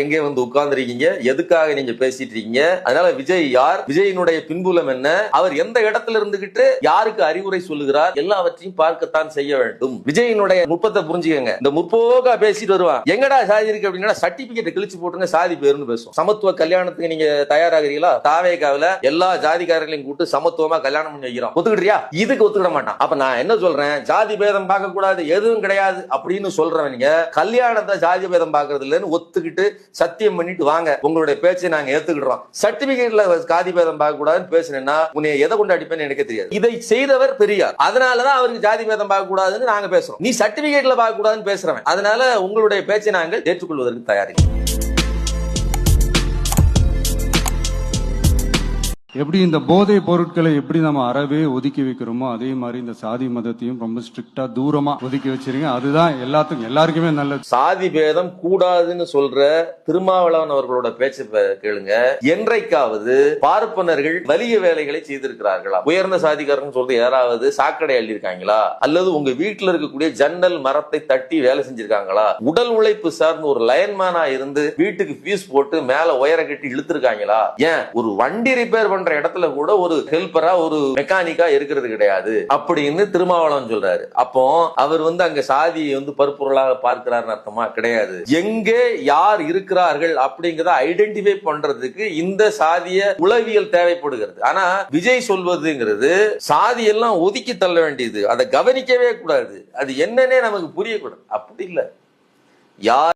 எங்கே வந்து உட்கார்ந்துருக்கீங்க, எதுக்காக நீங்க பேசிட்டு இருக்கீங்க, அதனால விஜய் யார், விஜயினுடைய பின்புலம் என்ன, அவர் எந்த இடத்துல இருந்துகிட்டு யாருக்கு அறிவுரை சொல்லுகிறார், எல்லாவற்றையும் பார்க்கத்தான் செய்ய வேண்டும். விஜயினுடைய நுட்பத்தை புரிஞ்சுக்கங்க. இந்த முற்போக்கா பேசிட்டு வருவான், எங்கடா சாதி இருக்கு அப்படின்னா சர்டிபிகேட் கிழிச்சு போட்டுங்க சாதி பேருன்னு பேசும். சமத்துவ கல்யாணத்துக்கு நீங்க தயாராகிறீங்களா? தாவேகாவில எல்லா ஜாதிக்காரர்களையும் கூட்டு சமத்துவமா கல்யாணம் பண்ணி வைக்கிறோம், ஒத்துக்கிட்டியா? இதுக்கு ஒத்துக்கிட மாட்டான். அப்ப நான் என்ன சொல்றேன், ஜாதி பேதம் பார்க்க கூடாது, எதுவும் கிடையாது அப்படின்னு சொல்றவங்க கல்யாணத்தை ஜாதி பேதம் பார்க்கறது இல்லைன்னு ஒத்துக்கிட்டு சத்தியம் பண்ணிட்டு வாங்க, உங்களுடைய பேச்சை நாங்க ஏத்துக்கிடுறோம். சர்டிபிகேட்ல ஜாதி பேதம் பார்க்க கூடாதுன்னு பேசினா உன்னை எதை கொண்டு அடிப்பேன்னு எனக்கு தெரியாது. இதை செய்தவர் பெரியார், அதனாலதான் அவருக்கு ஜாதி பேதம் பார்க்க கூடாதுன்னு நாங்க பேசுறோம். நீ சர்டிபிகேட்ல பார்க்க கூடாதுன்னு பேசுறவன், அதனால உங்களுடைய பேச்சை நாங்கள் ஏற்றுக்கொள்வதற்கு தயாரில்லை. எப்படி இந்த போதை பொருட்களை எப்படி நம்ம அறவே ஒதுக்கி வைக்கிறோமோ அதே மாதிரி இந்த சாதி மதத்தையும் ரொம்ப ஸ்ட்ரிக்டா தூரமா ஒதுக்கி வச்சிருங்க. அதுதான் எல்லாருக்குமே நல்லது. சாதி பேதம் கூடாதுன்னு சொல்ற திருமாவளவன் அவர்களோட பேச்சு கேளுங்க. என்றைக்காவது பார்ப்பனர்கள் வலிய வேலைகளை செய்திருக்கிறார்களா? உயர்ந்த சாதிக்காரன் சொல்றது யாராவது சாக்கடை அள்ளிருக்காங்களா? அல்லது உங்க வீட்டுல இருக்கக்கூடிய ஜன்னல் மரத்தை தட்டி வேலை செஞ்சிருக்காங்களா? உடல் உழைப்பு சார்ந்து ஒரு லயன்மேனா இருந்து வீட்டுக்கு ஃபீஸ் போட்டு மேல உயர கட்டி இழுத்திருக்காங்களா? ஏன் ஒரு வண்டி ரிப்பேர் பண்ற இடத்துல கூட ஒரு ஹெல்பரா ஒரு மெக்கானிக்கா இருக்கிறது கிடையாது அப்படின்னு திருமாவளவன் சொல்றாரு. அப்போ அவர் அங்க சாதியை பருப்பொருளாக பார்க்கிறார் அர்த்தமா? கிடையாது. எங்கே யார் இருக்கிறார்கள் அப்படிங்கறத ஐடென்டிஃபை பண்றதுக்கு இந்த சாதிய உளவியல் தேவைப்படுகிறது. ஆனா விஜய் சொல்வதுங்கிறது சாதி எல்லாம் ஒதுக்கி தள்ள வேண்டியது, அதை கவனிக்கவே கூடாது, அது என்னன்னே நமக்கு புரியக்கூடாது. அப்படி இல்ல. யார்